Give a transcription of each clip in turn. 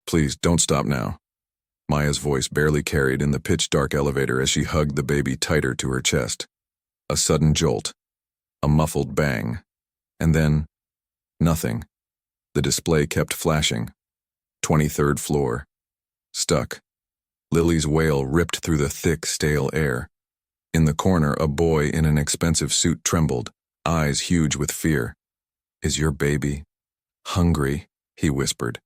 Please, don't stop now. Maya's voice barely carried in the pitch-dark elevator as she hugged the baby tighter to her chest. A sudden jolt. A muffled bang. And then, nothing. The display kept flashing. 23rd floor. Stuck. Lily's wail ripped through the thick, stale air. In the corner, a boy in an expensive suit trembled, eyes huge with fear. "Is your baby hungry?" he whispered.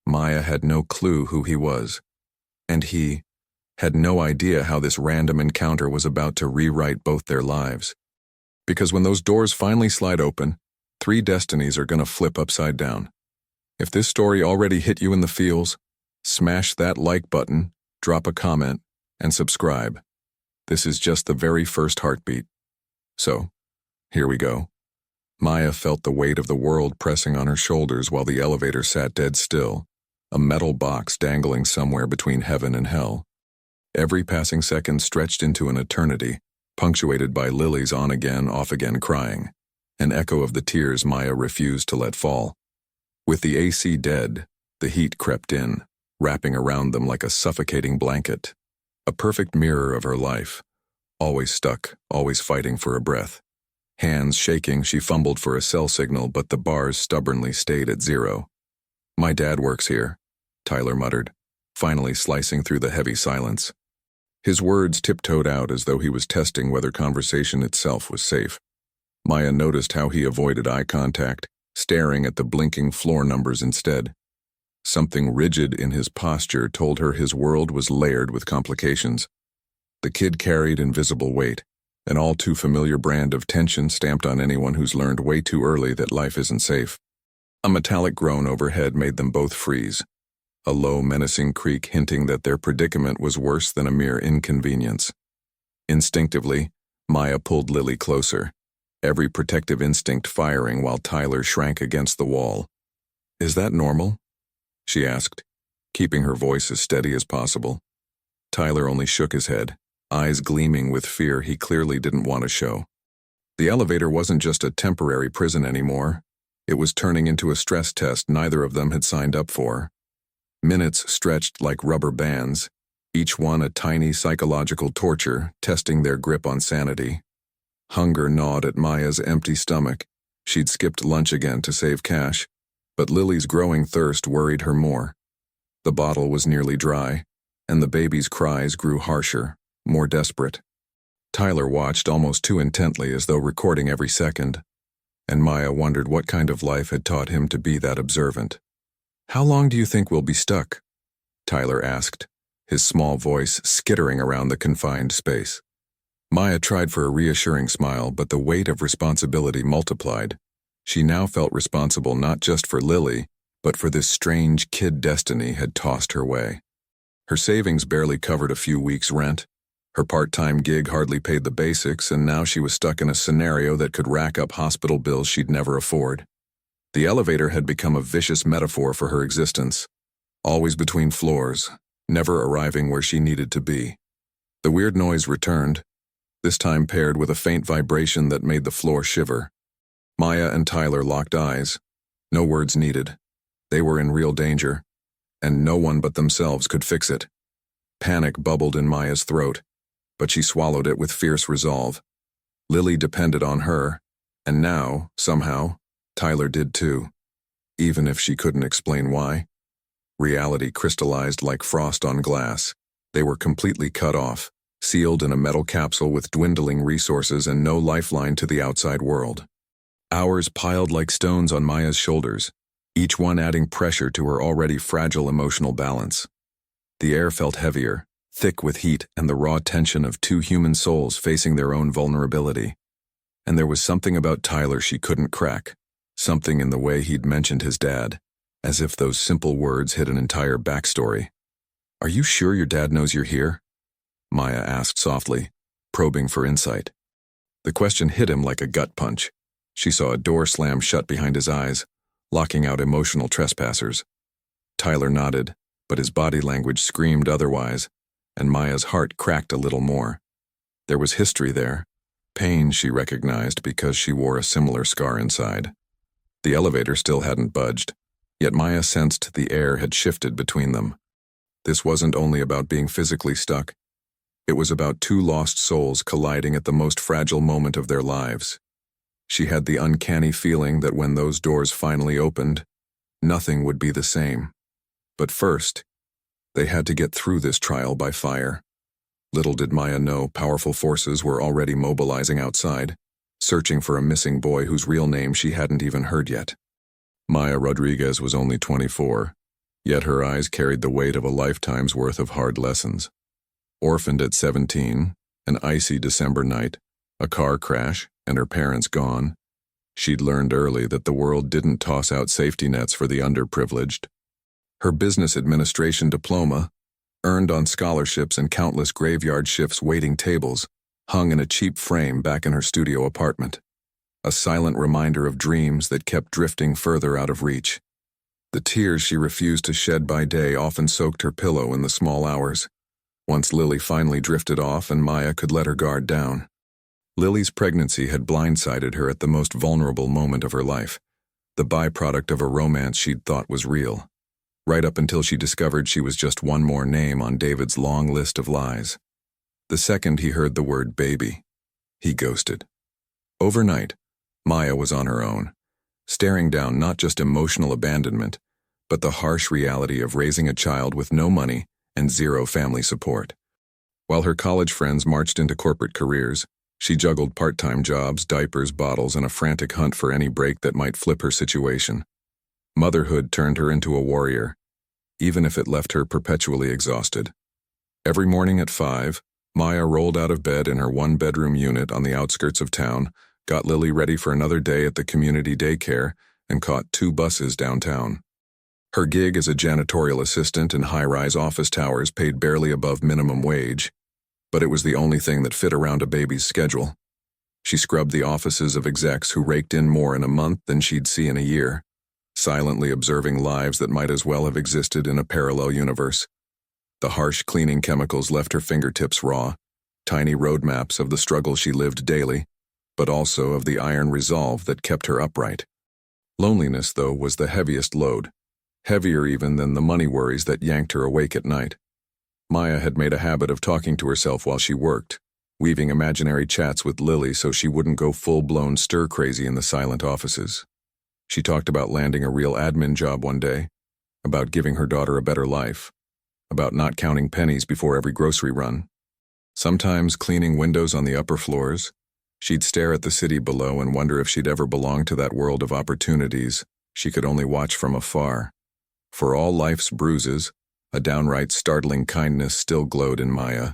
Maya had no clue who he was. And he had no idea how this random encounter was about to rewrite both their lives. Because when those doors finally slide open, 3 destinies are gonna flip upside down. If this story already hit you in the feels, smash that like button, drop a comment, and subscribe. This is just the very first heartbeat. So, here we go. Maya felt the weight of the world pressing on her shoulders while the elevator sat dead still, a metal box dangling somewhere between heaven and hell. Every passing second stretched into an eternity, punctuated by Lily's on-again, off-again crying, an echo of the tears Maya refused to let fall. With the AC dead, the heat crept in, wrapping around them like a suffocating blanket. A perfect mirror of her life, always stuck, always fighting for a breath. Hands shaking, she fumbled for a cell signal, but the bars stubbornly stayed at 0. "My dad works here," Tyler muttered, finally slicing through the heavy silence. His words tiptoed out as though he was testing whether conversation itself was safe. Maya noticed how he avoided eye contact, staring at the blinking floor numbers instead. Something rigid in his posture told her his world was layered with complications. The kid carried invisible weight, an all-too-familiar brand of tension stamped on anyone who's learned way too early that life isn't safe. A metallic groan overhead made them both freeze, a low, menacing creak hinting that their predicament was worse than a mere inconvenience. Instinctively, Maya pulled Lily closer, every protective instinct firing while Tyler shrank against the wall. "Is that normal?" she asked, keeping her voice as steady as possible. Tyler only shook his head, eyes gleaming with fear he clearly didn't want to show. The elevator wasn't just a temporary prison anymore. It was turning into a stress test neither of them had signed up for. Minutes stretched like rubber bands, each one a tiny psychological torture, testing their grip on sanity. Hunger gnawed at Maya's empty stomach. She'd skipped lunch again to save cash, but Lily's growing thirst worried her more. The bottle was nearly dry, and the baby's cries grew harsher, more desperate. Tyler watched almost too intently as though recording every second, and Maya wondered what kind of life had taught him to be that observant. "How long do you think we'll be stuck?" Tyler asked, his small voice skittering around the confined space. Maya tried for a reassuring smile, but the weight of responsibility multiplied. She now felt responsible not just for Lily, but for this strange kid destiny had tossed her way. Her savings barely covered a few weeks' rent. Her part-time gig hardly paid the basics, and now she was stuck in a scenario that could rack up hospital bills she'd never afford. The elevator had become a vicious metaphor for her existence, always between floors, never arriving where she needed to be. The weird noise returned, this time paired with a faint vibration that made the floor shiver. Maya and Tyler locked eyes. No words needed. They were in real danger, and no one but themselves could fix it. Panic bubbled in Maya's throat, but she swallowed it with fierce resolve. Lily depended on her, and now, somehow, Tyler did too, even if she couldn't explain why. Reality crystallized like frost on glass. They were completely cut off, sealed in a metal capsule with dwindling resources and no lifeline to the outside world. Hours piled like stones on Maya's shoulders, each one adding pressure to her already fragile emotional balance. The air felt heavier, thick with heat and the raw tension of 2 human souls facing their own vulnerability. And there was something about Tyler she couldn't crack, something in the way he'd mentioned his dad, as if those simple words hid an entire backstory. "Are you sure your dad knows you're here?" Maya asked softly, probing for insight. The question hit him like a gut punch. She saw a door slam shut behind his eyes, locking out emotional trespassers. Tyler nodded, but his body language screamed otherwise, and Maya's heart cracked a little more. There was history there, pain she recognized because she wore a similar scar inside. The elevator still hadn't budged, Yet Maya sensed the air had shifted between them. This wasn't only about being physically stuck. It was about two lost souls colliding at the most fragile moment of their lives. She had the uncanny feeling that when those doors finally opened, nothing would be the same. But first, they had to get through this trial by fire. Little did Maya know powerful forces were already mobilizing outside, searching for a missing boy whose real name she hadn't even heard yet. Maya Rodriguez was only 24, yet her eyes carried the weight of a lifetime's worth of hard lessons. Orphaned at 17, an icy December night, a car crash, and her parents gone, she'd learned early that the world didn't toss out safety nets for the underprivileged. Her business administration diploma, earned on scholarships and countless graveyard shifts waiting tables, hung in a cheap frame back in her studio apartment, a silent reminder of dreams that kept drifting further out of reach. The tears she refused to shed by day often soaked her pillow in the small hours. Once Lily finally drifted off and Maya could let her guard down. Lily's pregnancy had blindsided her at the most vulnerable moment of her life, the byproduct of a romance she'd thought was real, right up until she discovered she was just one more name on David's long list of lies. The second he heard the word baby, he ghosted. Overnight, Maya was on her own, staring down not just emotional abandonment, but the harsh reality of raising a child with no money and zero family support. While her college friends marched into corporate careers, she juggled part-time jobs, diapers, bottles, and a frantic hunt for any break that might flip her situation. Motherhood turned her into a warrior, even if it left her perpetually exhausted. Every morning at 5, Maya rolled out of bed in her one-bedroom unit on the outskirts of town, got Lily ready for another day at the community daycare, and caught 2 buses downtown. Her gig as a janitorial assistant in high-rise office towers paid barely above minimum wage, but it was the only thing that fit around a baby's schedule. She scrubbed the offices of execs who raked in more in a month than she'd see in a year, silently observing lives that might as well have existed in a parallel universe. The harsh cleaning chemicals left her fingertips raw, tiny roadmaps of the struggle she lived daily, but also of the iron resolve that kept her upright. Loneliness, though, was the heaviest load, heavier even than the money worries that yanked her awake at night. Maya had made a habit of talking to herself while she worked, weaving imaginary chats with Lily so she wouldn't go full-blown stir-crazy in the silent offices. She talked about landing a real admin job one day, about giving her daughter a better life, about not counting pennies before every grocery run. Sometimes cleaning windows on the upper floors, she'd stare at the city below and wonder if she'd ever belong to that world of opportunities she could only watch from afar. For all life's bruises, a downright startling kindness still glowed in Maya.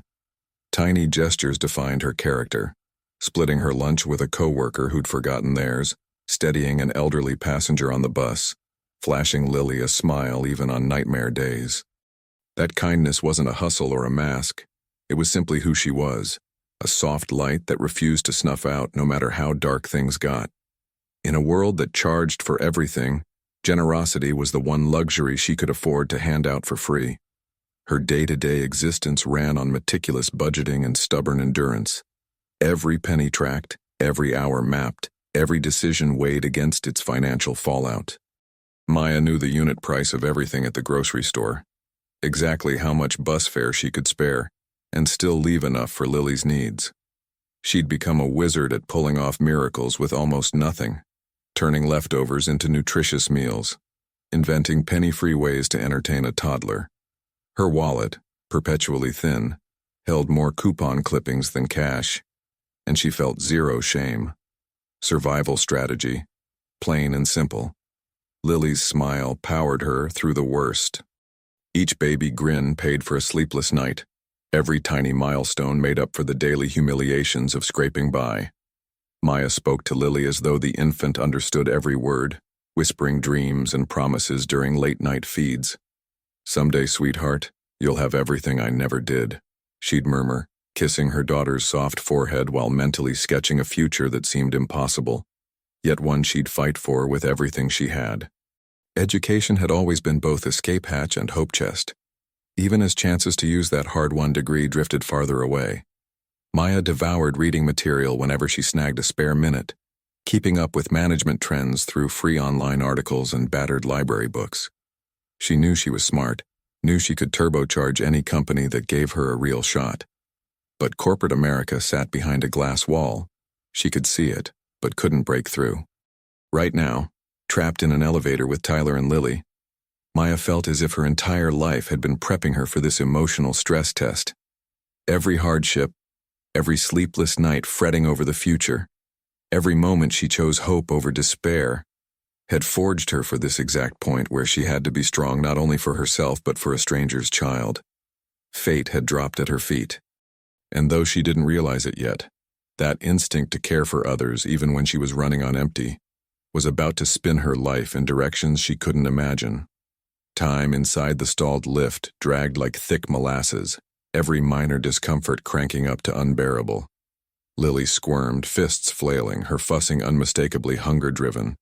Tiny gestures defined her character, splitting her lunch with a coworker who'd forgotten theirs, steadying an elderly passenger on the bus, flashing Lily a smile even on nightmare days. That kindness wasn't a hustle or a mask. It was simply who she was, a soft light that refused to snuff out no matter how dark things got. In a world that charged for everything, generosity was the one luxury she could afford to hand out for free. Her day-to-day existence ran on meticulous budgeting and stubborn endurance. Every penny tracked, every hour mapped, every decision weighed against its financial fallout. Maya knew the unit price of everything at the grocery store, exactly how much bus fare she could spare, and still leave enough for Lily's needs. She'd become a wizard at pulling off miracles with almost nothing, turning leftovers into nutritious meals, inventing penny-free ways to entertain a toddler. Her wallet, perpetually thin, held more coupon clippings than cash, and she felt zero shame. Survival strategy, plain and simple. Lily's smile powered her through the worst. Each baby grin paid for a sleepless night. Every tiny milestone made up for the daily humiliations of scraping by. Maya spoke to Lily as though the infant understood every word, whispering dreams and promises during late-night feeds. "Someday, sweetheart, you'll have everything I never did," she'd murmur, kissing her daughter's soft forehead while mentally sketching a future that seemed impossible, yet one she'd fight for with everything she had. Education had always been both escape hatch and hope chest, even as chances to use that hard-won degree drifted farther away. Maya devoured reading material whenever she snagged a spare minute, keeping up with management trends through free online articles and battered library books. She knew she was smart, knew she could turbocharge any company that gave her a real shot. But corporate America sat behind a glass wall. She could see it, but couldn't break through. Right now, trapped in an elevator with Tyler and Lily, Maya felt as if her entire life had been prepping her for this emotional stress test. Every hardship, every sleepless night fretting over the future, every moment she chose hope over despair, had forged her for this exact point where she had to be strong not only for herself but for a stranger's child. Fate had dropped at her feet. And though she didn't realize it yet, that instinct to care for others even when she was running on empty was about to spin her life in directions she couldn't imagine. Time inside the stalled lift dragged like thick molasses, every minor discomfort cranking up to unbearable. Lily squirmed, fists flailing, her fussing unmistakably hunger-driven.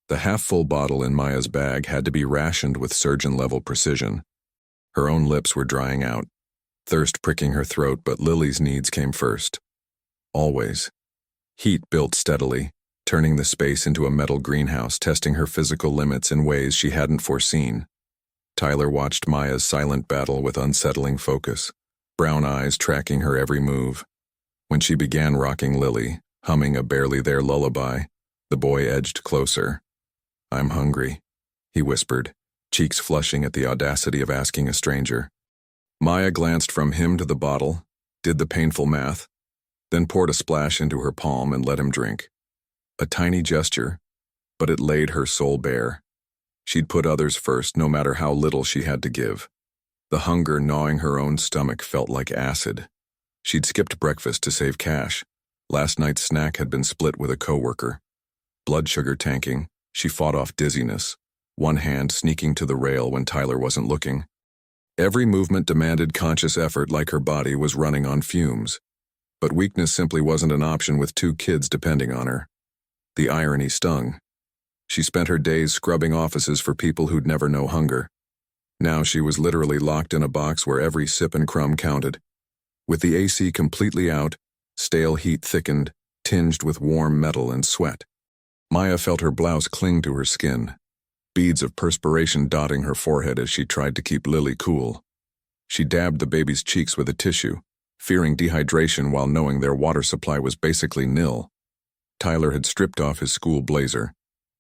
The half-full bottle in Maya's bag had to be rationed with surgeon-level precision. Her own lips were drying out, thirst pricking her throat, but Lily's needs came first. Always. Heat built steadily, turning the space into a metal greenhouse, testing her physical limits in ways she hadn't foreseen. Tyler watched Maya's silent battle with unsettling focus, brown eyes tracking her every move. When she began rocking Lily, humming a barely there lullaby, the boy edged closer. "I'm hungry," he whispered, cheeks flushing at the audacity of asking a stranger. Maya glanced from him to the bottle, did the painful math, then poured a splash into her palm and let him drink. A tiny gesture, but it laid her soul bare. She'd put others first no matter how little she had to give. The hunger gnawing her own stomach felt like acid. She'd skipped breakfast to save cash. Last night's snack had been split with a coworker. Blood sugar tanking, she fought off dizziness, one hand sneaking to the rail when Tyler wasn't looking. Every movement demanded conscious effort like her body was running on fumes. But weakness simply wasn't an option with 2 kids depending on her. The irony stung. She spent her days scrubbing offices for people who'd never know hunger. Now she was literally locked in a box where every sip and crumb counted. With the AC completely out, stale heat thickened, tinged with warm metal and sweat. Maya felt her blouse cling to her skin, beads of perspiration dotting her forehead as she tried to keep Lily cool. She dabbed the baby's cheeks with a tissue, fearing dehydration while knowing their water supply was basically nil. Tyler had stripped off his school blazer.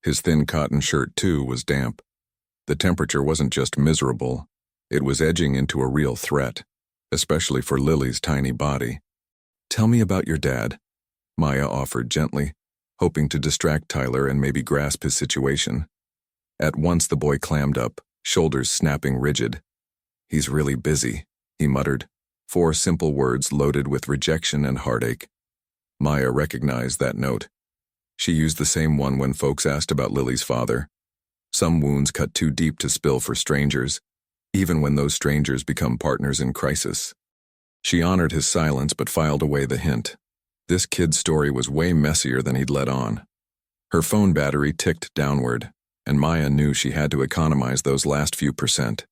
His thin cotton shirt, too, was damp. The temperature wasn't just miserable, it was edging into a real threat, especially for Lily's tiny body. "Tell me about your dad," Maya offered gently, hoping to distract Tyler and maybe grasp his situation. At once the boy clammed up, shoulders snapping rigid. "He's really busy," he muttered, 4 simple words loaded with rejection and heartache. Maya recognized that note. She used the same one when folks asked about Lily's father. Some wounds cut too deep to spill for strangers, even when those strangers become partners in crisis. She honored his silence but filed away the hint. This kid's story was way messier than he'd let on. Her phone battery ticked downward, and Maya knew she had to economize those last few percent.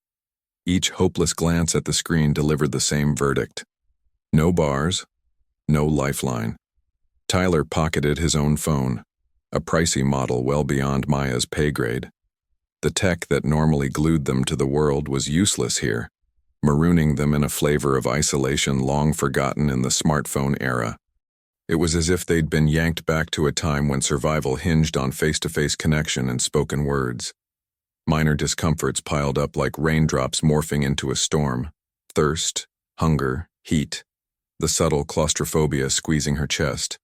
Each hopeless glance at the screen delivered the same verdict. No bars, no lifeline. Tyler pocketed his own phone, a pricey model well beyond Maya's pay grade. The tech that normally glued them to the world was useless here, marooning them in a flavor of isolation long forgotten in the smartphone era. It was as if they'd been yanked back to a time when survival hinged on face-to-face connection and spoken words. Minor discomforts piled up like raindrops morphing into a storm. Thirst, hunger, heat, the subtle claustrophobia squeezing her chest.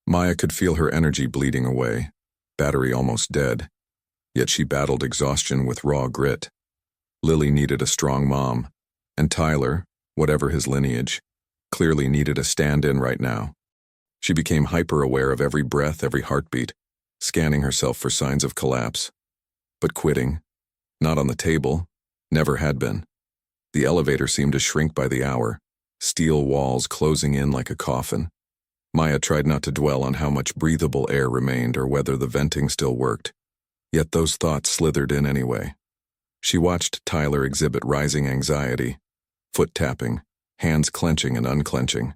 Maya could feel her energy bleeding away, battery almost dead. Yet she battled exhaustion with raw grit. Lily needed a strong mom, and Tyler, whatever his lineage, clearly needed a stand-in right now. She became hyper-aware of every breath, every heartbeat, scanning herself for signs of collapse. But quitting, not on the table, never had been. The elevator seemed to shrink by the hour, steel walls closing in like a coffin. Maya tried not to dwell on how much breathable air remained or whether the venting still worked. Yet those thoughts slithered in anyway. She watched Tyler exhibit rising anxiety, foot tapping, hands clenching and unclenching.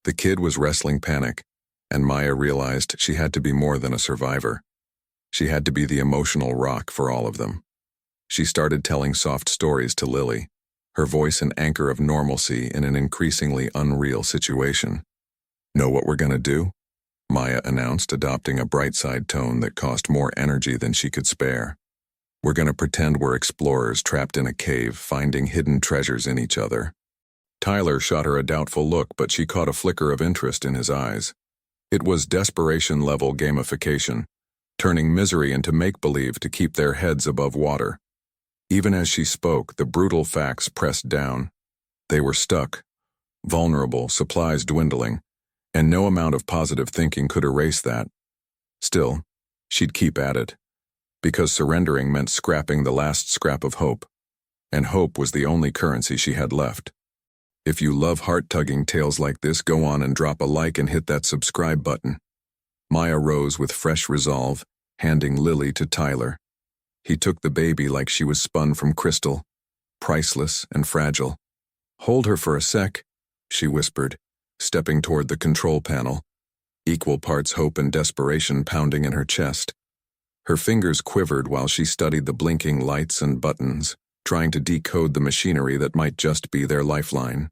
The kid was wrestling panic, And Maya realized she had to be more than a survivor. She had to be the emotional rock for all of them. She started telling soft stories to Lily, her voice an anchor of normalcy in an increasingly unreal situation. "Know what we're gonna do?" Maya announced, adopting a bright-side tone that cost more energy than she could spare. "We're gonna pretend we're explorers trapped in a cave, finding hidden treasures in each other." Tyler shot her a doubtful look, but she caught a flicker of interest in his eyes. It was desperation-level gamification, turning misery into make-believe to keep their heads above water. Even as she spoke, the brutal facts pressed down. They were stuck, vulnerable, supplies dwindling, and no amount of positive thinking could erase that. Still, she'd keep at it, because surrendering meant scrapping the last scrap of hope, and hope was the only currency she had left. If you love heart-tugging tales like this, go on and drop a like and hit that subscribe button. Maya rose with fresh resolve, handing Lily to Tyler. He took the baby like she was spun from crystal, priceless and fragile. "Hold her for a sec," she whispered, stepping toward the control panel, equal parts hope and desperation pounding in her chest. Her fingers quivered while she studied the blinking lights and buttons, trying to decode the machinery that might just be their lifeline.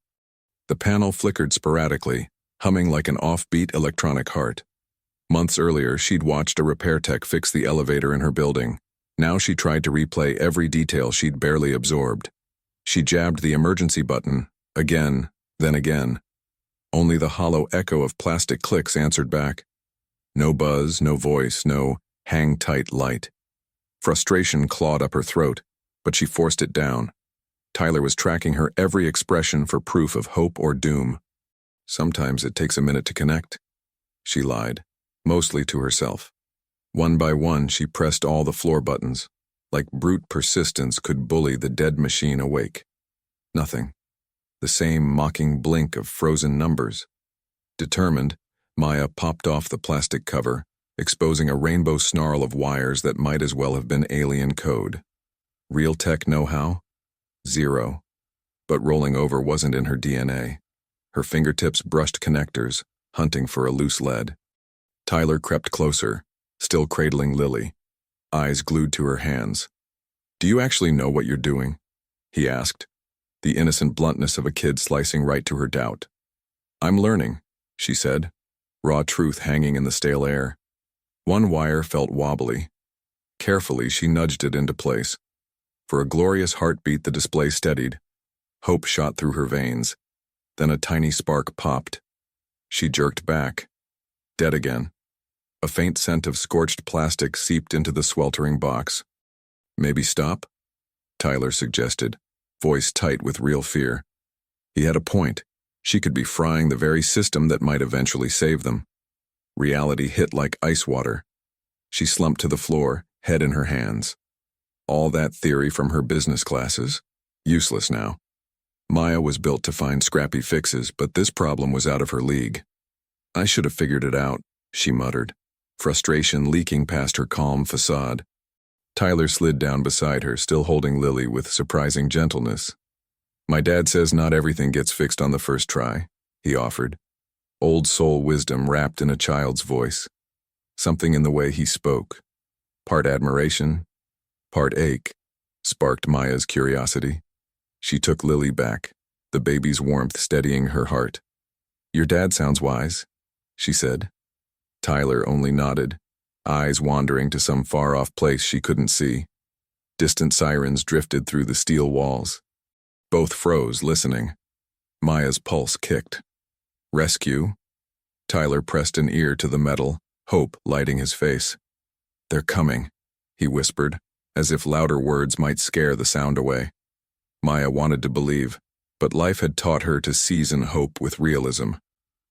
The panel flickered sporadically, humming like an offbeat electronic heart. Months earlier, she'd watched a repair tech fix the elevator in her building. Now she tried to replay every detail she'd barely absorbed. She jabbed the emergency button, again, then again. Only the hollow echo of plastic clicks answered back. No buzz, no voice, no hang-tight light. Frustration clawed up her throat, but she forced it down. Tyler was tracking her every expression for proof of hope or doom. "Sometimes it takes a minute to connect," she lied, mostly to herself. One by one, she pressed all the floor buttons, like brute persistence could bully the dead machine awake. Nothing. The same mocking blink of frozen numbers. Determined, Maya popped off the plastic cover, exposing a rainbow snarl of wires that might as well have been alien code. Real tech know-how? Zero. But rolling over wasn't in her DNA. Her fingertips brushed connectors, hunting for a loose lead. Tyler crept closer, still cradling Lily, eyes glued to her hands. "Do you actually know what you're doing?" he asked, the innocent bluntness of a kid slicing right to her doubt. "I'm learning," she said, raw truth hanging in the stale air. One wire felt wobbly. Carefully, she nudged it into place. For a glorious heartbeat, the display steadied. Hope shot through her veins. Then a tiny spark popped. She jerked back. Dead again. A faint scent of scorched plastic seeped into the sweltering box. "Maybe stop?" Tyler suggested, voice tight with real fear. He had a point. She could be frying the very system that might eventually save them. Reality hit like ice water. She slumped to the floor, head in her hands. All that theory from her business classes? Useless now. Maya was built to find scrappy fixes, but this problem was out of her league. "I should have figured it out," she muttered, frustration leaking past her calm facade. Tyler slid down beside her, still holding Lily with surprising gentleness. "My dad says not everything gets fixed on the first try," he offered. Old soul wisdom wrapped in a child's voice. Something in the way he spoke, part admiration, part ache, sparked Maya's curiosity. She took Lily back, the baby's warmth steadying her heart. "Your dad sounds wise," she said. Tyler only nodded, eyes wandering to some far-off place she couldn't see. Distant sirens drifted through the steel walls. Both froze, listening. Maya's pulse kicked. "Rescue?" Tyler pressed an ear to the metal, hope lighting his face. "They're coming," he whispered, as if louder words might scare the sound away. Maya wanted to believe, but life had taught her to season hope with realism.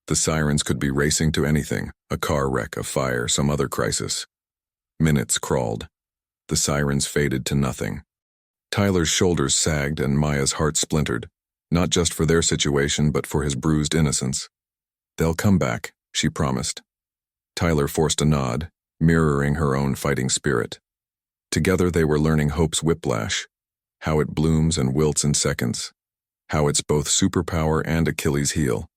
The sirens could be racing to anything, a car wreck, a fire, some other crisis. Minutes crawled. The sirens faded to nothing. Tyler's shoulders sagged and Maya's heart splintered, not just for their situation but for his bruised innocence. "They'll come back," she promised. Tyler forced a nod, mirroring her own fighting spirit. Together they were learning hope's whiplash, how it blooms and wilts in seconds, how it's both superpower and Achilles' heel.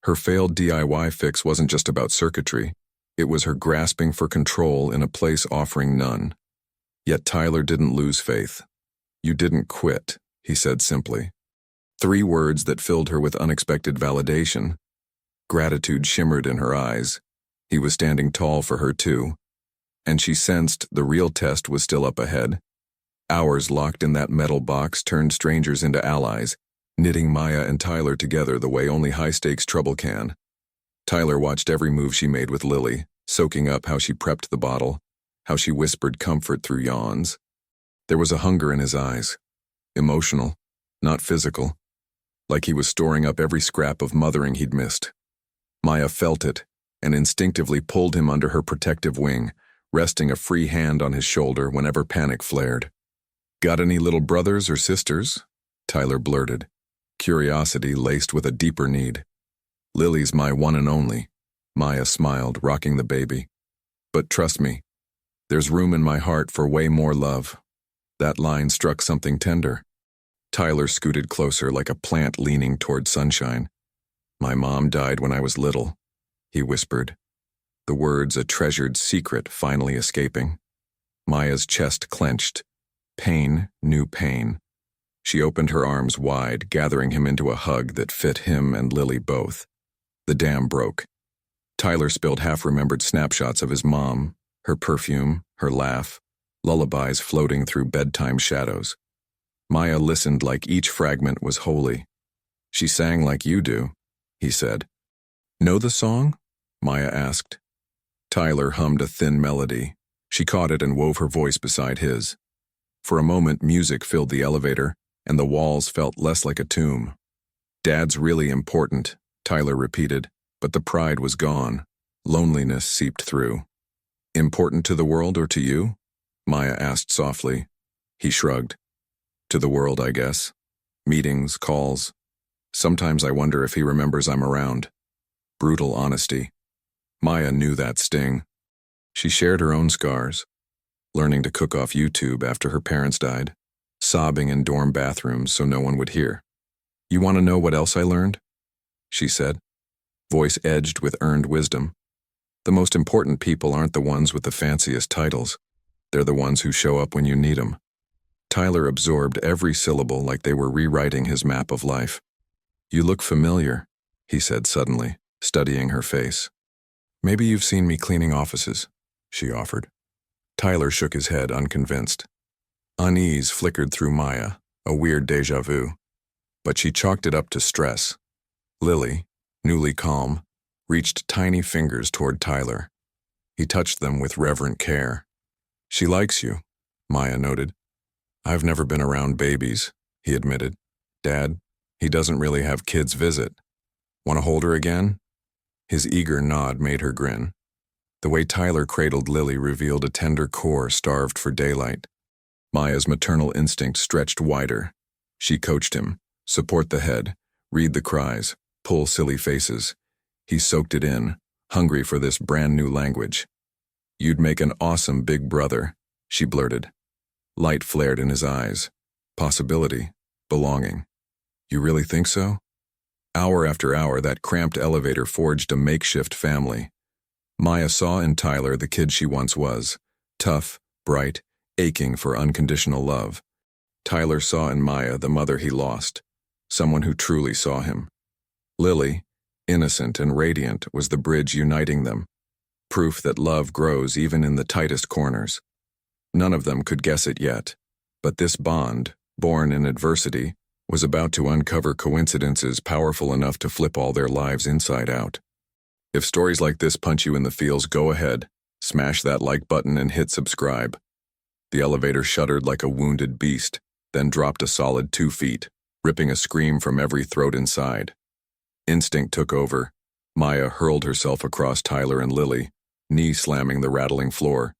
Her failed DIY fix wasn't just about circuitry. It was her grasping for control in a place offering none. Yet Tyler didn't lose faith. "You didn't quit," he said simply. 3 words that filled her with unexpected validation. Gratitude shimmered in her eyes. He was standing tall for her too. And she sensed the real test was still up ahead. Hours locked in that metal box turned strangers into allies, knitting Maya and Tyler together the way only high-stakes trouble can. Tyler watched every move she made with Lily, soaking up how she prepped the bottle, how she whispered comfort through yawns. There was a hunger in his eyes. Emotional, not physical. Like he was storing up every scrap of mothering he'd missed. Maya felt it, and instinctively pulled him under her protective wing, resting a free hand on his shoulder whenever panic flared. "Got any little brothers or sisters?" Tyler blurted, curiosity laced with a deeper need. "Lily's my one and only," Maya smiled, rocking the baby. "But trust me, there's room in my heart for way more love." That line struck something tender. Tyler scooted closer like a plant leaning toward sunshine. "My mom died when I was little," he whispered, the words a treasured secret finally escaping. Maya's chest clenched. Pain knew pain. She opened her arms wide, gathering him into a hug that fit him and Lily both. The dam broke. Tyler spilled half-remembered snapshots of his mom, her perfume, her laugh, lullabies floating through bedtime shadows. Maya listened like each fragment was holy. "She sang like you do," he said. "Know the song?" Maya asked. Tyler hummed a thin melody. She caught it and wove her voice beside his. For a moment, music filled the elevator, and the walls felt less like a tomb. "Dad's really important," Tyler repeated, but the pride was gone. Loneliness seeped through. "Important to the world or to you?" Maya asked softly. He shrugged. "To the world, I guess. Meetings, calls. Sometimes I wonder if he remembers I'm around." Brutal honesty. Maya knew that sting. She shared her own scars. Learning to cook off YouTube after her parents died. Sobbing in dorm bathrooms so no one would hear. "You want to know what else I learned?" she said, voice edged with earned wisdom. "The most important people aren't the ones with the fanciest titles. They're the ones who show up when you need them." Tyler absorbed every syllable like they were rewriting his map of life. "You look familiar," he said suddenly, studying her face. "Maybe you've seen me cleaning offices," she offered. Tyler shook his head, unconvinced. Unease flickered through Maya, a weird déjà vu. But she chalked it up to stress. Lily, newly calm, reached tiny fingers toward Tyler. He touched them with reverent care. "She likes you," Maya noted. "I've never been around babies," he admitted. "Dad, he doesn't really have kids visit. Want to hold her again?" His eager nod made her grin. The way Tyler cradled Lily revealed a tender core starved for daylight. Maya's maternal instinct stretched wider. She coached him. Support the head, read the cries, pull silly faces. He soaked it in, hungry for this brand new language. "You'd make an awesome big brother," she blurted. Light flared in his eyes. Possibility, belonging. "You really think so?" Hour after hour, that cramped elevator forged a makeshift family. Maya saw in Tyler the kid she once was, tough, bright, aching for unconditional love. Tyler saw in Maya the mother he lost, someone who truly saw him. Lily, innocent and radiant, was the bridge uniting them, proof that love grows even in the tightest corners. None of them could guess it yet, but this bond, born in adversity, was about to uncover coincidences powerful enough to flip all their lives inside out. If stories like this punch you in the feels, go ahead, smash that like button and hit subscribe. The elevator shuddered like a wounded beast, then dropped a solid 2 feet, ripping a scream from every throat inside. Instinct took over. Maya hurled herself across Tyler and Lily, knee slamming the rattling floor.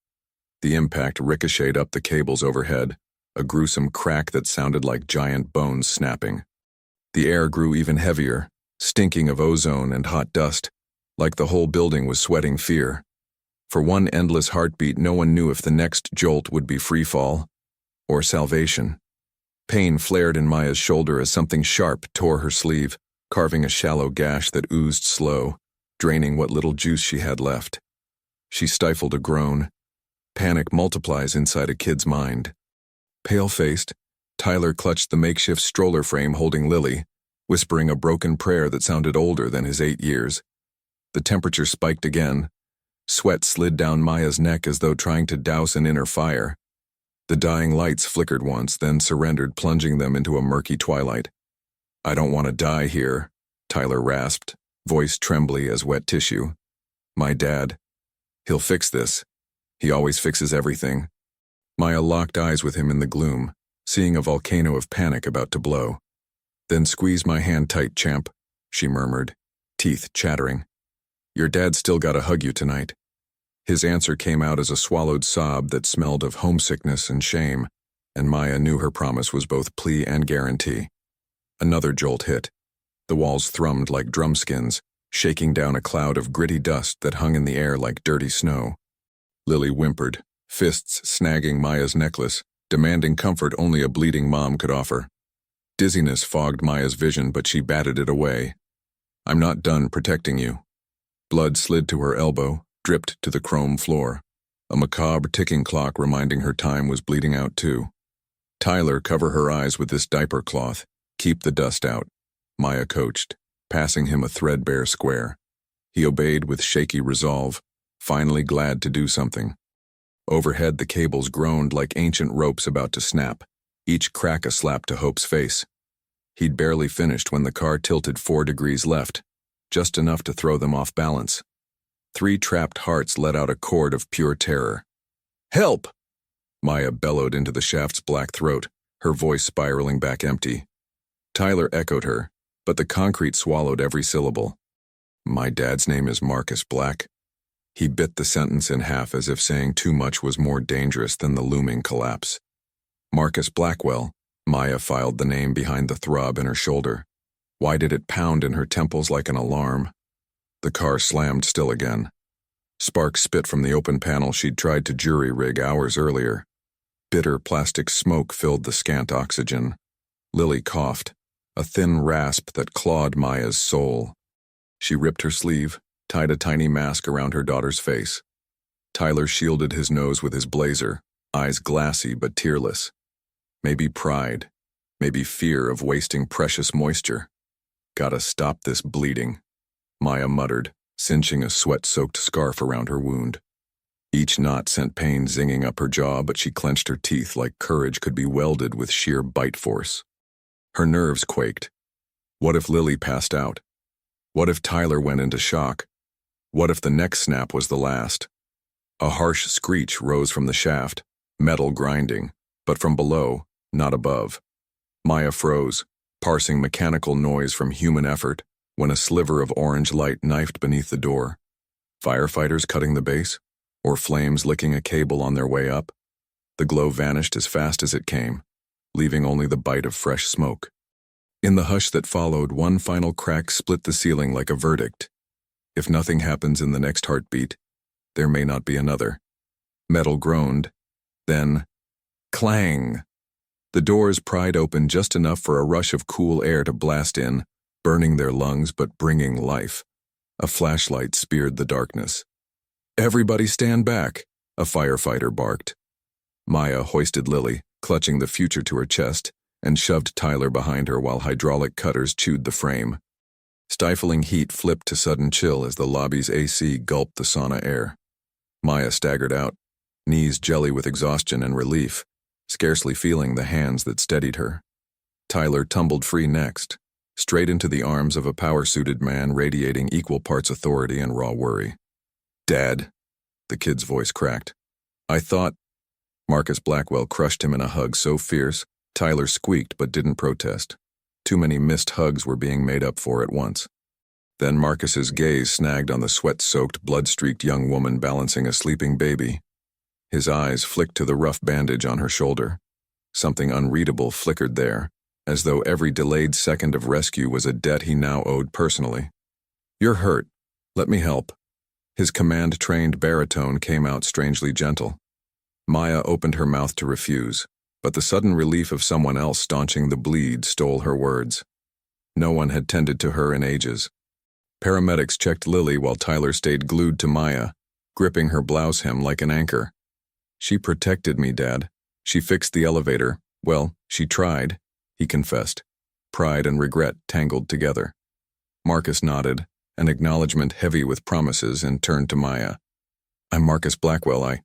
The impact ricocheted up the cables overhead, a gruesome crack that sounded like giant bones snapping. The air grew even heavier, stinking of ozone and hot dust, like the whole building was sweating fear. For one endless heartbeat, no one knew if the next jolt would be free fall or salvation. Pain flared in Maya's shoulder as something sharp tore her sleeve. carving a shallow gash that oozed slow, draining what little juice she had left. She stifled a groan. Panic multiplies inside a kid's mind. Pale-faced, Tyler clutched the makeshift stroller frame holding Lily, whispering a broken prayer that sounded older than his 8 years. The temperature spiked again. Sweat slid down Maya's neck as though trying to douse an inner fire. The dying lights flickered once, then surrendered, plunging them into a murky twilight. "I don't want to die here," Tyler rasped, voice trembly as wet tissue. "My dad. He'll fix this. He always fixes everything." Maya locked eyes with him in the gloom, seeing a volcano of panic about to blow. "Then squeeze my hand tight, champ," she murmured, teeth chattering. "Your dad's still gotta hug you tonight." His answer came out as a swallowed sob that smelled of homesickness and shame, and Maya knew her promise was both plea and guarantee. Another jolt hit. The walls thrummed like drumskins, shaking down a cloud of gritty dust that hung in the air like dirty snow. Lily whimpered, fists snagging Maya's necklace, demanding comfort only a bleeding mom could offer. Dizziness fogged Maya's vision, but she batted it away. "I'm not done protecting you." Blood slid to her elbow, dripped to the chrome floor. A macabre ticking clock reminding her time was bleeding out too. "Tyler, cover her eyes with this diaper cloth. Keep the dust out," Maya coached, passing him a threadbare square. He obeyed with shaky resolve, finally glad to do something. Overhead the cables groaned like ancient ropes about to snap, each crack a slap to Hope's face. He'd barely finished when the car tilted 4 degrees left, just enough to throw them off balance. 3 trapped hearts let out a chord of pure terror. "Help!" Maya bellowed into the shaft's black throat, her voice spiraling back empty. Tyler echoed her, but the concrete swallowed every syllable. "My dad's name is Marcus Black." He bit the sentence in half as if saying too much was more dangerous than the looming collapse. Marcus Blackwell. Maya filed the name behind the throb in her shoulder. Why did it pound in her temples like an alarm? The car slammed still again. Sparks spit from the open panel she'd tried to jury-rig hours earlier. Bitter plastic smoke filled the scant oxygen. Lily coughed, a thin rasp that clawed Maya's soul. She ripped her sleeve, tied a tiny mask around her daughter's face. Tyler shielded his nose with his blazer, eyes glassy but tearless. Maybe pride, maybe fear of wasting precious moisture. "Gotta stop this bleeding," Maya muttered, cinching a sweat-soaked scarf around her wound. Each knot sent pain zinging up her jaw, but she clenched her teeth like courage could be welded with sheer bite force. Her nerves quaked. What if Lily passed out? What if Tyler went into shock? What if the next snap was the last? A harsh screech rose from the shaft, metal grinding, but from below, not above. Maya froze, parsing mechanical noise from human effort, when a sliver of orange light knifed beneath the door. Firefighters cutting the base? Or flames licking a cable on their way up? The glow vanished as fast as it came, leaving only the bite of fresh smoke. In the hush that followed, one final crack split the ceiling like a verdict. If nothing happens in the next heartbeat, there may not be another. Metal groaned. Then, clang! The doors pried open just enough for a rush of cool air to blast in, burning their lungs but bringing life. A flashlight speared the darkness. "Everybody stand back," a firefighter barked. Maya hoisted Lily, clutching the future to her chest, and shoved Tyler behind her while hydraulic cutters chewed the frame. Stifling heat flipped to sudden chill as the lobby's AC gulped the sauna air. Maya staggered out, knees jelly with exhaustion and relief, scarcely feeling the hands that steadied her. Tyler tumbled free next, straight into the arms of a power-suited man radiating equal parts authority and raw worry. "Dad," the kid's voice cracked. "I thought—" Marcus Blackwell crushed him in a hug so fierce, Tyler squeaked but didn't protest. Too many missed hugs were being made up for at once. Then Marcus's gaze snagged on the sweat-soaked, blood-streaked young woman balancing a sleeping baby. His eyes flicked to the rough bandage on her shoulder. Something unreadable flickered there, as though every delayed second of rescue was a debt he now owed personally. "You're hurt. Let me help." His command-trained baritone came out strangely gentle. Maya opened her mouth to refuse, but the sudden relief of someone else staunching the bleed stole her words. No one had tended to her in ages. Paramedics checked Lily while Tyler stayed glued to Maya, gripping her blouse hem like an anchor. "She protected me, Dad. She fixed the elevator. Well, she tried," he confessed. Pride and regret tangled together. Marcus nodded, an acknowledgement heavy with promises, and turned to Maya. "I'm Marcus Blackwell,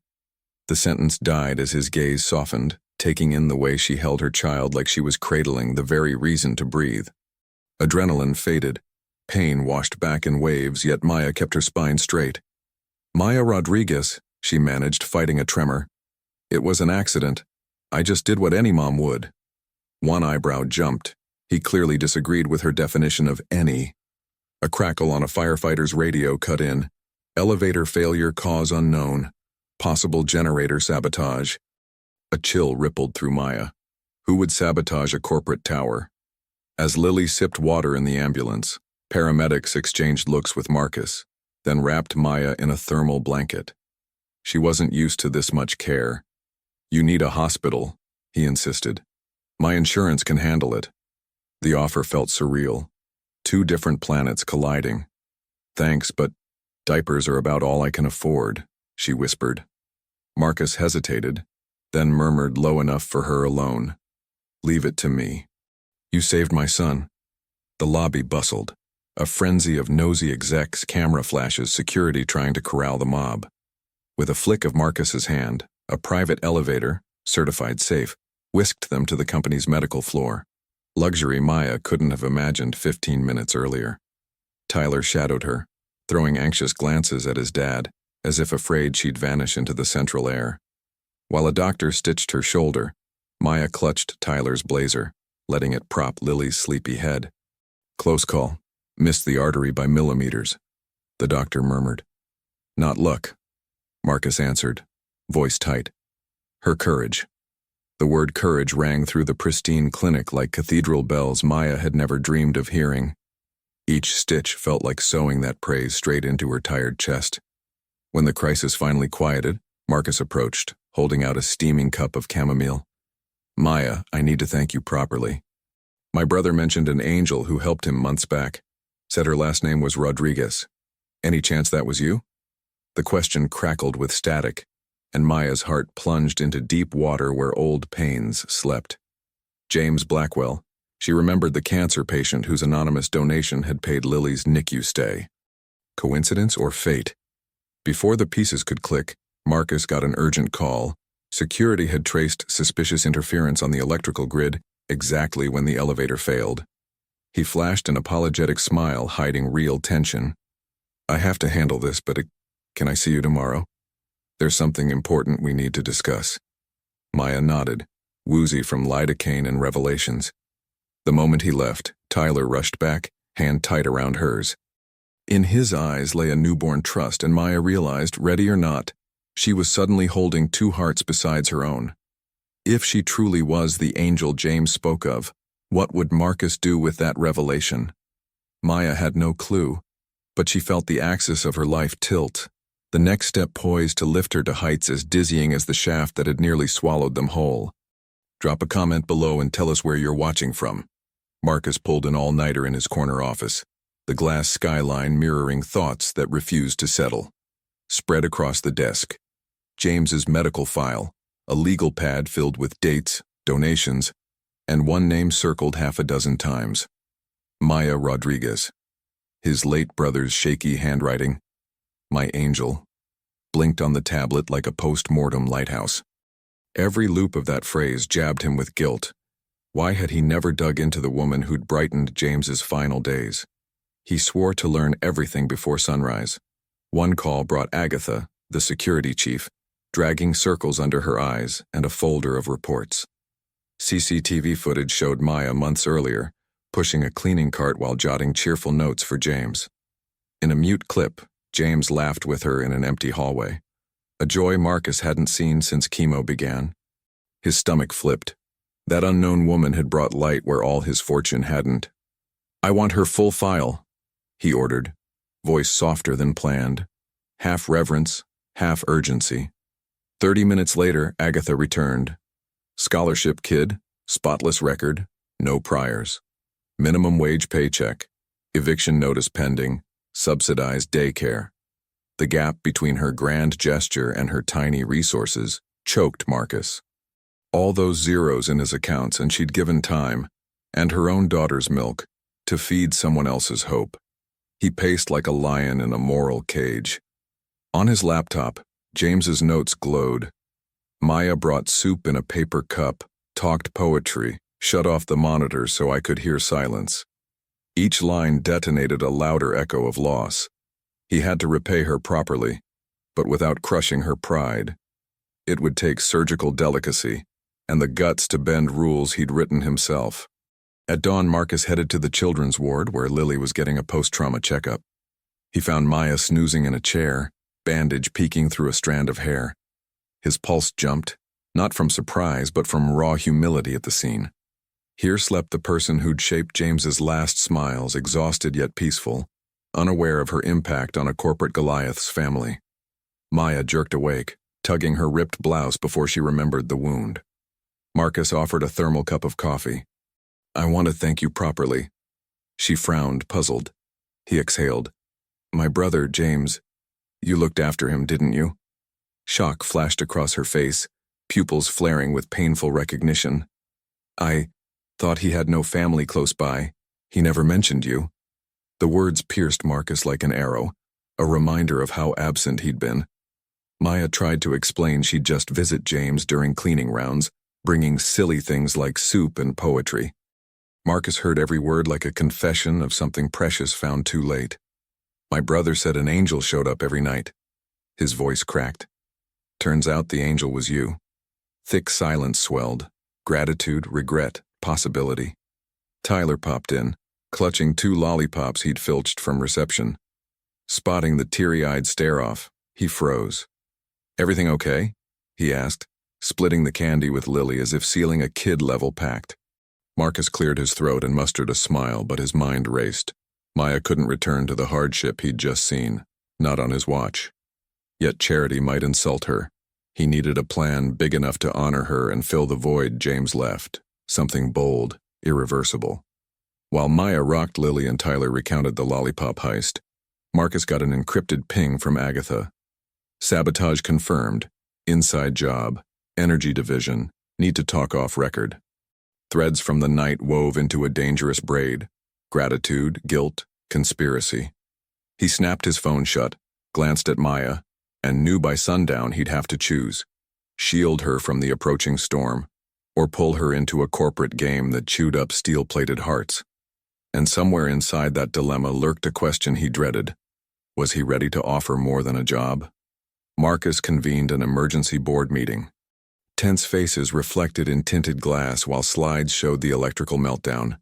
The sentence died as his gaze softened, taking in the way she held her child like she was cradling the very reason to breathe. Adrenaline faded. Pain washed back in waves, yet Maya kept her spine straight. "Maya Rodriguez," she managed, fighting a tremor. "It was an accident. I just did what any mom would." One eyebrow jumped. He clearly disagreed with her definition of any. A crackle on a firefighter's radio cut in. "Elevator failure, cause unknown. Possible generator sabotage." A chill rippled through Maya. Who would sabotage a corporate tower? As Lily sipped water in the ambulance, paramedics exchanged looks with Marcus, then wrapped Maya in a thermal blanket. She wasn't used to this much care. "You need a hospital," he insisted. "My insurance can handle it." The offer felt surreal. Two different planets colliding. "Thanks, but diapers are about all I can afford," she whispered. Marcus hesitated, then murmured low enough for her alone. "Leave it to me. You saved my son." The lobby bustled. A frenzy of nosy execs, camera flashes, security trying to corral the mob. With a flick of Marcus's hand, a private elevator, certified safe, whisked them to the company's medical floor. Luxury Maya couldn't have imagined 15 minutes earlier. Tyler shadowed her, throwing anxious glances at his dad, as if afraid she'd vanish into the central air. While a doctor stitched her shoulder, Maya clutched Tyler's blazer, letting it prop Lily's sleepy head. "Close call. Missed the artery by millimeters," the doctor murmured. "Not luck," Marcus answered, voice tight. Her courage. The word courage rang through the pristine clinic like cathedral bells Maya had never dreamed of hearing. Each stitch felt like sewing that praise straight into her tired chest. When the crisis finally quieted, Marcus approached, holding out a steaming cup of chamomile. "Maya, I need to thank you properly. My brother mentioned an angel who helped him months back. Said her last name was Rodriguez. Any chance that was you?" The question crackled with static, and Maya's heart plunged into deep water where old pains slept. James Blackwell. She remembered the cancer patient whose anonymous donation had paid Lily's NICU stay. Coincidence or fate? Before the pieces could click, Marcus got an urgent call. Security had traced suspicious interference on the electrical grid exactly when the elevator failed. He flashed an apologetic smile, hiding real tension. "I have to handle this, but can I see you tomorrow? There's something important we need to discuss." Maya nodded, woozy from lidocaine and revelations. The moment he left, Tyler rushed back, hand tight around hers. In his eyes lay a newborn trust, and Maya realized, ready or not, she was suddenly holding two hearts besides her own. If she truly was the angel James spoke of, what would Marcus do with that revelation? Maya had no clue, but she felt the axis of her life tilt, the next step poised to lift her to heights as dizzying as the shaft that had nearly swallowed them whole. Drop a comment below and tell us where you're watching from. Marcus pulled an all-nighter in his corner office, the glass skyline mirroring thoughts that refused to settle. Spread across the desk, James's medical file, a legal pad filled with dates, donations, and one name circled half a dozen times. Maya Rodriguez. His late brother's shaky handwriting, "My angel," blinked on the tablet like a post-mortem lighthouse. Every loop of that phrase jabbed him with guilt. Why had he never dug into the woman who'd brightened James's final days? He swore to learn everything before sunrise. One call brought Agatha, the security chief, dragging circles under her eyes and a folder of reports. CCTV footage showed Maya months earlier, pushing a cleaning cart while jotting cheerful notes for James. In a mute clip, James laughed with her in an empty hallway, a joy Marcus hadn't seen since chemo began. His stomach flipped. That unknown woman had brought light where all his fortune hadn't. "I want her full file," he ordered, voice softer than planned, half reverence, half urgency. 30 minutes later, Agatha returned. Scholarship kid, spotless record, no priors. Minimum wage paycheck, eviction notice pending, subsidized daycare. The gap between her grand gesture and her tiny resources choked Marcus. All those zeros in his accounts, and she'd given time, and her own daughter's milk, to feed someone else's hope. He paced like a lion in a moral cage. On his laptop, James's notes glowed. Maya brought soup in a paper cup, talked poetry, shut off the monitor so I could hear silence. Each line detonated a louder echo of loss. He had to repay her properly, but without crushing her pride. It would take surgical delicacy and the guts to bend rules he'd written himself. At dawn, Marcus headed to the children's ward where Lily was getting a post-trauma checkup. He found Maya snoozing in a chair, bandage peeking through a strand of hair. His pulse jumped, not from surprise but from raw humility at the scene. Here slept the person who'd shaped James's last smiles, exhausted yet peaceful, unaware of her impact on a corporate Goliath's family. Maya jerked awake, tugging her ripped blouse before she remembered the wound. Marcus offered a thermal cup of coffee. "I want to thank you properly." She frowned, puzzled. He exhaled. "My brother, James, you looked after him, didn't you?" Shock flashed across her face, pupils flaring with painful recognition. "I thought he had no family close by. He never mentioned you." The words pierced Marcus like an arrow, a reminder of how absent he'd been. Maya tried to explain she'd just visit James during cleaning rounds, bringing silly things like soup and poetry. Marcus heard every word like a confession of something precious found too late. "My brother said an angel showed up every night." His voice cracked. "Turns out the angel was you." Thick silence swelled. Gratitude, regret, possibility. Tyler popped in, clutching 2 lollipops he'd filched from reception. Spotting the teary-eyed stare-off, he froze. "Everything okay?" he asked, splitting the candy with Lily as if sealing a kid-level pact. Marcus cleared his throat and mustered a smile, but his mind raced. Maya couldn't return to the hardship he'd just seen, not on his watch. Yet charity might insult her. He needed a plan big enough to honor her and fill the void James left, something bold, irreversible. While Maya rocked Lily and Tyler recounted the lollipop heist, Marcus got an encrypted ping from Agatha. "Sabotage confirmed. Inside job. Energy division. Need to talk off record." Threads from the night wove into a dangerous braid. Gratitude, guilt, conspiracy. He snapped his phone shut, glanced at Maya, and knew by sundown he'd have to choose. Shield her from the approaching storm, or pull her into a corporate game that chewed up steel-plated hearts. And somewhere inside that dilemma lurked a question he dreaded. Was he ready to offer more than a job? Marcus convened an emergency board meeting. Tense faces reflected in tinted glass while slides showed the electrical meltdown.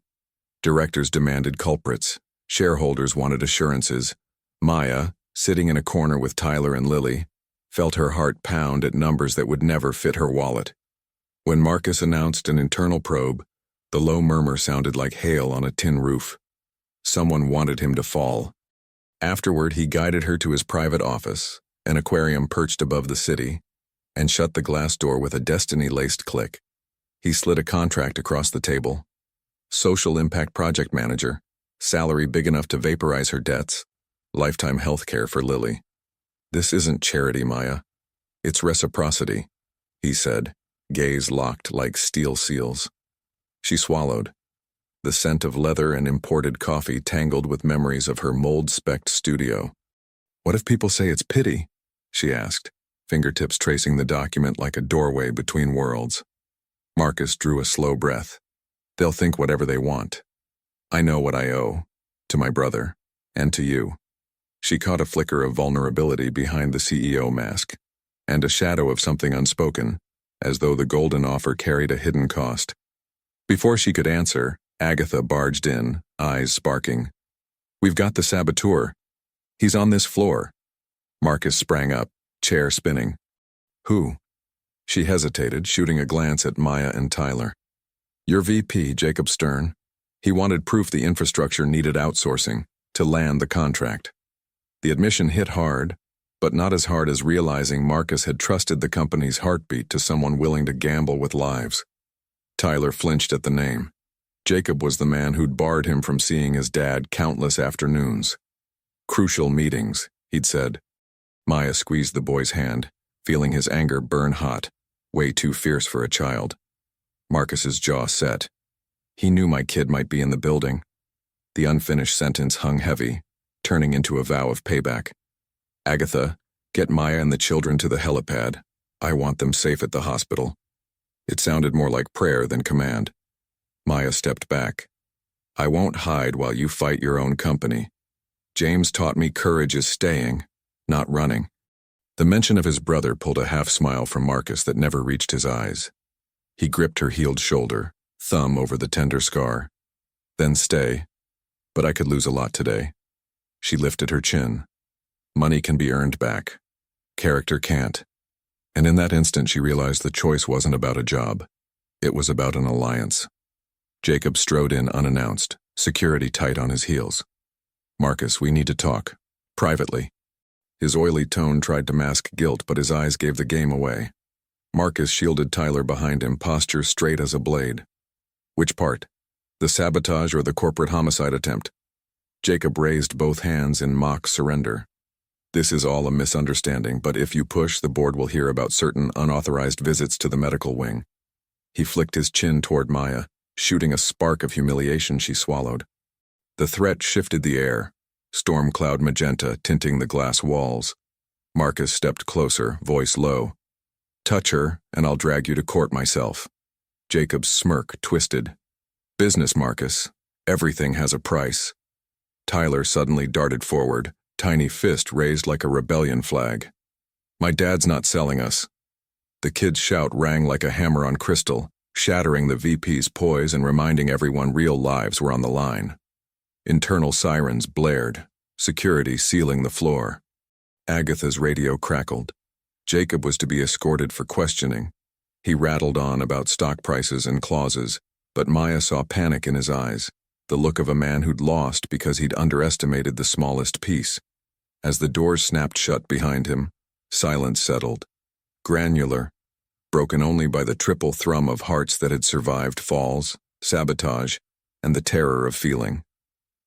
Directors demanded culprits. Shareholders wanted assurances. Maya, sitting in a corner with Tyler and Lily, felt her heart pound at numbers that would never fit her wallet. When Marcus announced an internal probe, the low murmur sounded like hail on a tin roof. Someone wanted him to fall. Afterward, he guided her to his private office, an aquarium perched above the city, and shut the glass door with a destiny-laced click. He slid a contract across the table. Social Impact Project Manager, salary big enough to vaporize her debts, lifetime health care for Lily. "This isn't charity, Maya. It's reciprocity," he said, gaze locked like steel seals. She swallowed. The scent of leather and imported coffee tangled with memories of her mold-specked studio. "What if people say it's pity?" she asked, fingertips tracing the document like a doorway between worlds. Marcus drew a slow breath. "They'll think whatever they want. I know what I owe, to my brother, and to you." She caught a flicker of vulnerability behind the CEO mask, and a shadow of something unspoken, as though the golden offer carried a hidden cost. Before she could answer, Agatha barged in, eyes sparking. "We've got the saboteur. He's on this floor." Marcus sprang up, chair spinning. "Who?" She hesitated, shooting a glance at Maya and Tyler. "Your VP, Jacob Stern. He wanted proof the infrastructure needed outsourcing to land the contract." The admission hit hard, but not as hard as realizing Marcus had trusted the company's heartbeat to someone willing to gamble with lives. Tyler flinched at the name. Jacob was the man who'd barred him from seeing his dad countless afternoons. Crucial meetings, he'd said. Maya squeezed the boy's hand, feeling his anger burn hot, way too fierce for a child. Marcus's jaw set. He knew my kid might be in the building. The unfinished sentence hung heavy, turning into a vow of payback. Agatha, get Maya and the children to the helipad. I want them safe at the hospital. It sounded more like prayer than command. Maya stepped back. I won't hide while you fight your own company. James taught me courage is staying, not running. The mention of his brother pulled a half-smile from Marcus that never reached his eyes. He gripped her healed shoulder, thumb over the tender scar. Then stay. But I could lose a lot today. She lifted her chin. Money can be earned back. Character can't. And in that instant she realized the choice wasn't about a job. It was about an alliance. Jacob strode in unannounced, security tight on his heels. Marcus, we need to talk. Privately. His oily tone tried to mask guilt, but his eyes gave the game away. Marcus shielded Tyler behind him, posture straight as a blade. Which part? The sabotage or the corporate homicide attempt? Jacob raised both hands in mock surrender. This is all a misunderstanding, but if you push, the board will hear about certain unauthorized visits to the medical wing. He flicked his chin toward Maya, shooting a spark of humiliation she swallowed. The threat shifted the air, storm cloud magenta tinting the glass walls. Marcus stepped closer, voice low. Touch her, and I'll drag you to court myself. Jacob's smirk twisted. Business, Marcus. Everything has a price. Tyler suddenly darted forward, tiny fist raised like a rebellion flag. My dad's not selling us. The kid's shout rang like a hammer on crystal, shattering the VP's poise and reminding everyone real lives were on the line. Internal sirens blared, security sealing the floor. Agatha's radio crackled. Jacob was to be escorted for questioning. He rattled on about stock prices and clauses, but Maya saw panic in his eyes, the look of a man who'd lost because he'd underestimated the smallest piece. As the doors snapped shut behind him, silence settled. Granular, broken only by the triple thrum of hearts that had survived falls, sabotage, and the terror of feeling.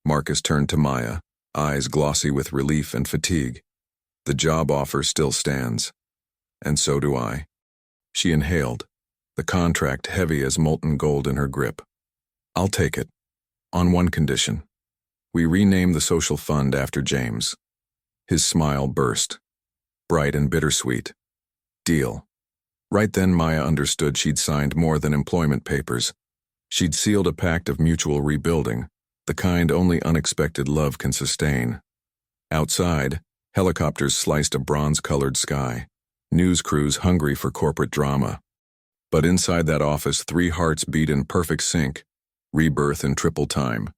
Marcus turned to Maya, eyes glossy with relief and fatigue. The job offer still stands. And so do I. She inhaled, the contract heavy as molten gold in her grip. I'll take it. On one condition. We rename the social fund after James. His smile burst, bright and bittersweet. Deal. Right then Maya understood she'd signed more than employment papers. She'd sealed a pact of mutual rebuilding, the kind only unexpected love can sustain. Outside, helicopters sliced a bronze-colored sky, news crews hungry for corporate drama. But inside that office, 3 hearts beat in perfect sync, rebirth in triple time.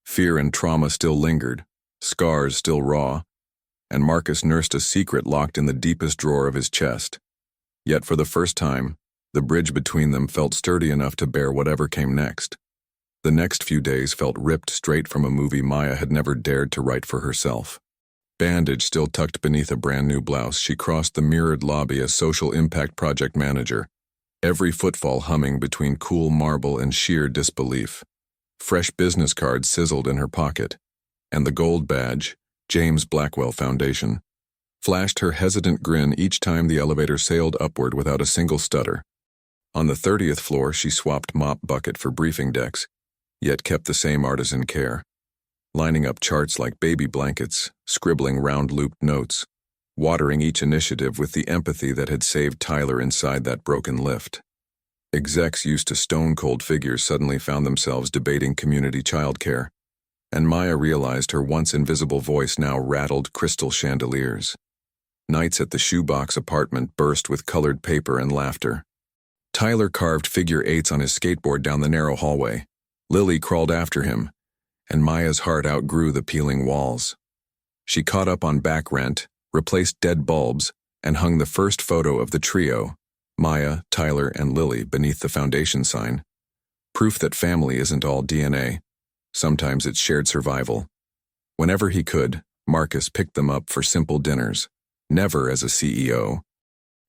Fear and trauma still lingered, scars still raw, and Marcus nursed a secret locked in the deepest drawer of his chest. Yet for the first time, the bridge between them felt sturdy enough to bear whatever came next. The next few days felt ripped straight from a movie Maya had never dared to write for herself. Bandage still tucked beneath a brand-new blouse, she crossed the mirrored lobby as social impact project manager, every footfall humming between cool marble and sheer disbelief. Fresh business cards sizzled in her pocket, and the gold badge, James Blackwell Foundation, flashed her hesitant grin each time the elevator sailed upward without a single stutter. On the 30th floor, she swapped mop bucket for briefing decks, yet kept the same artisan care, lining up charts like baby blankets, scribbling round-looped notes, watering each initiative with the empathy that had saved Tyler inside that broken lift. Execs used to stone-cold figures suddenly found themselves debating community childcare, and Maya realized her once invisible voice now rattled crystal chandeliers. Nights at the shoebox apartment burst with colored paper and laughter. Tyler carved figure 8s on his skateboard down the narrow hallway. Lily crawled after him, and Maya's heart outgrew the peeling walls. She caught up on back rent, replaced dead bulbs, and hung the first photo of the trio, Maya, Tyler, and Lily, beneath the foundation sign. Proof that family isn't all DNA. Sometimes it's shared survival. Whenever he could, Marcus picked them up for simple dinners, never as a CEO.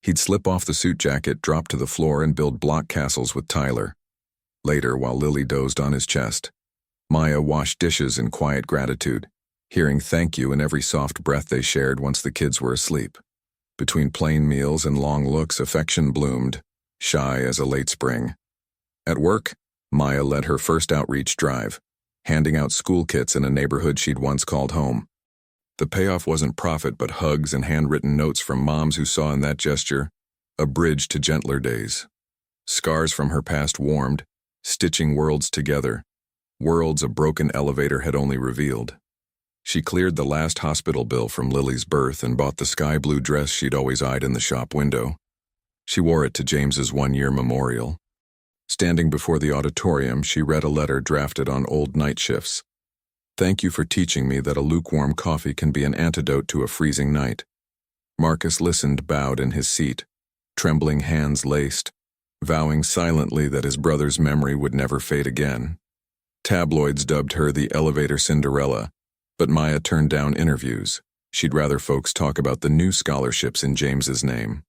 He'd slip off the suit jacket, drop to the floor, and build block castles with Tyler. Later, while Lily dozed on his chest, Maya washed dishes in quiet gratitude, hearing thank you in every soft breath they shared once the kids were asleep. Between plain meals and long looks, affection bloomed, shy as a late spring. At work, Maya led her first outreach drive, handing out school kits in a neighborhood she'd once called home. The payoff wasn't profit but hugs and handwritten notes from moms who saw in that gesture a bridge to gentler days. Scars from her past warmed, stitching worlds together, worlds a broken elevator had only revealed. She cleared the last hospital bill from Lily's birth and bought the sky blue dress she'd always eyed in the shop window. She wore it to James's one-year memorial. Standing before the auditorium, she read a letter drafted on old night shifts. "Thank you for teaching me that a lukewarm coffee can be an antidote to a freezing night." Marcus listened, bowed in his seat, trembling hands laced, vowing silently that his brother's memory would never fade again. Tabloids dubbed her the elevator Cinderella, but Maya turned down interviews. She'd rather folks talk about the new scholarships in James's name.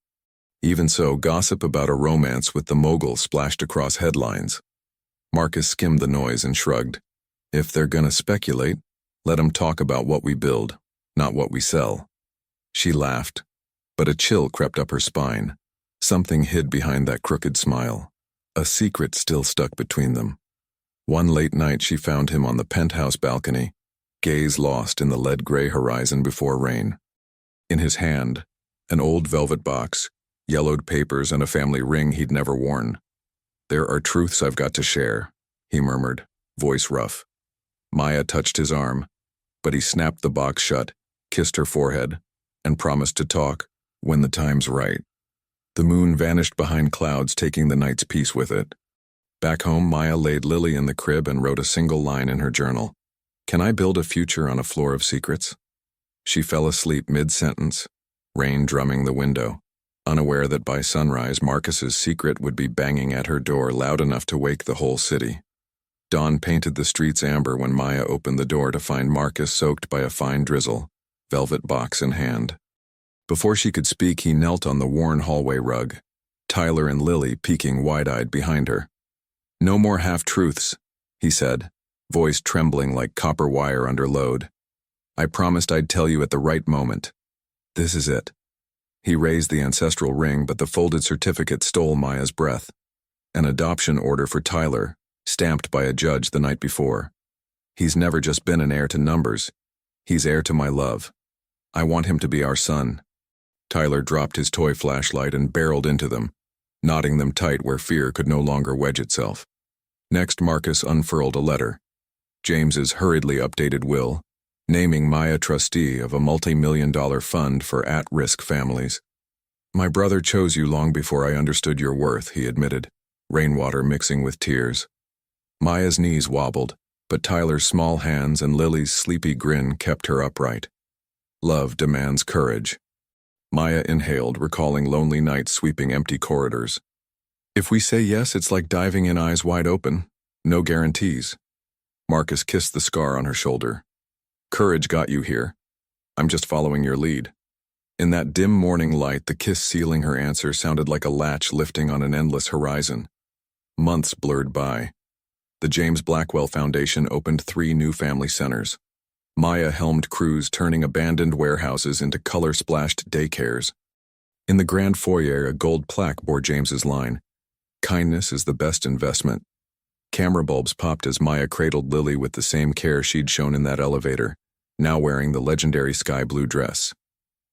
Even so, gossip about a romance with the mogul splashed across headlines. Marcus skimmed the noise and shrugged. "If they're gonna speculate, let 'em talk about what we build, not what we sell." She laughed, but a chill crept up her spine. Something hid behind that crooked smile. A secret still stuck between them. One late night she found him on the penthouse balcony, gaze lost in the lead-gray horizon before rain. In his hand, an old velvet box, yellowed papers, and a family ring he'd never worn. "There are truths I've got to share," he murmured, voice rough. Maya touched his arm, but he snapped the box shut, kissed her forehead, and promised to talk when the time's right. The moon vanished behind clouds, taking the night's peace with it. Back home, Maya laid Lily in the crib and wrote a single line in her journal. "Can I build a future on a floor of secrets?" She fell asleep mid-sentence, rain drumming the window, unaware that by sunrise Marcus's secret would be banging at her door loud enough to wake the whole city. Dawn painted the streets amber when Maya opened the door to find Marcus soaked by a fine drizzle, velvet box in hand. Before she could speak, he knelt on the worn hallway rug, Tyler and Lily peeking wide-eyed behind her. "No more half-truths," he said, voice trembling like copper wire under load. "I promised I'd tell you at the right moment. This is it." He raised the ancestral ring, but the folded certificate stole Maya's breath. An adoption order for Tyler, stamped by a judge the night before. "He's never just been an heir to numbers. He's heir to my love. I want him to be our son." Tyler dropped his toy flashlight and barreled into them, knotting them tight where fear could no longer wedge itself. Next, Marcus unfurled a letter. James's hurriedly updated will, naming Maya trustee of a multi-million-dollar fund for at-risk families. "My brother chose you long before I understood your worth," he admitted, rainwater mixing with tears. Maya's knees wobbled, but Tyler's small hands and Lily's sleepy grin kept her upright. Love demands courage. Maya inhaled, recalling lonely nights sweeping empty corridors. "If we say yes, it's like diving in eyes wide open. No guarantees." Marcus kissed the scar on her shoulder. "Courage got you here. I'm just following your lead." In that dim morning light, the kiss sealing her answer sounded like a latch lifting on an endless horizon. Months blurred by. The James Blackwell Foundation opened 3 new family centers. Maya helmed crews turning abandoned warehouses into color-splashed daycares. In the grand foyer, a gold plaque bore James's line, "Kindness is the best investment." Camera bulbs popped as Maya cradled Lily with the same care she'd shown in that elevator, now wearing the legendary sky blue dress.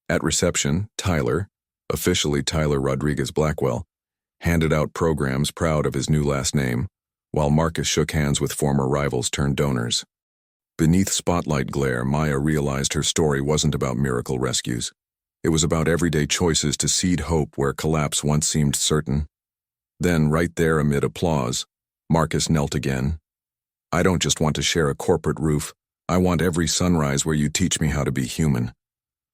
At reception, Tyler, officially Tyler Rodriguez Blackwell, handed out programs proud of his new last name, while Marcus shook hands with former rivals turned donors. Beneath spotlight glare, Maya realized her story wasn't about miracle rescues. It was about everyday choices to seed hope where collapse once seemed certain. Then, right there amid applause, Marcus knelt again. "I don't just want to share a corporate roof. I want every sunrise where you teach me how to be human."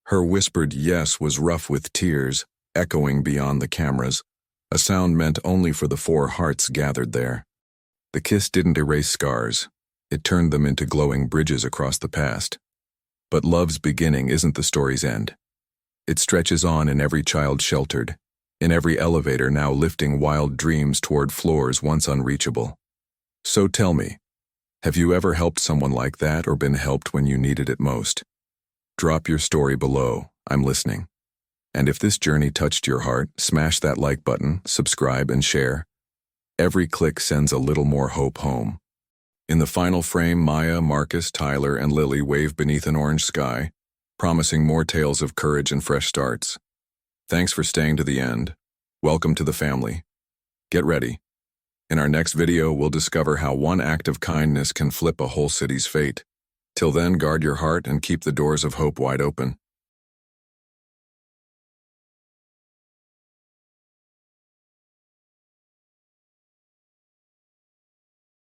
Her whispered yes was rough with tears, echoing beyond the cameras, a sound meant only for the 4 hearts gathered there. The kiss didn't erase scars. It turned them into glowing bridges across the past. But love's beginning isn't the story's end. It stretches on in every child sheltered, in every elevator now lifting wild dreams toward floors once unreachable. So tell me, have you ever helped someone like that or been helped when you needed it most? Drop your story below. I'm listening. And if this journey touched your heart, smash that like button, subscribe, and share. Every click sends a little more hope home. In the final frame, Maya, Marcus, Tyler, and Lily wave beneath an orange sky, promising more tales of courage and fresh starts. Thanks for staying to the end. Welcome to the family. Get ready. In our next video, we'll discover how one act of kindness can flip a whole city's fate. Till then, guard your heart and keep the doors of hope wide open.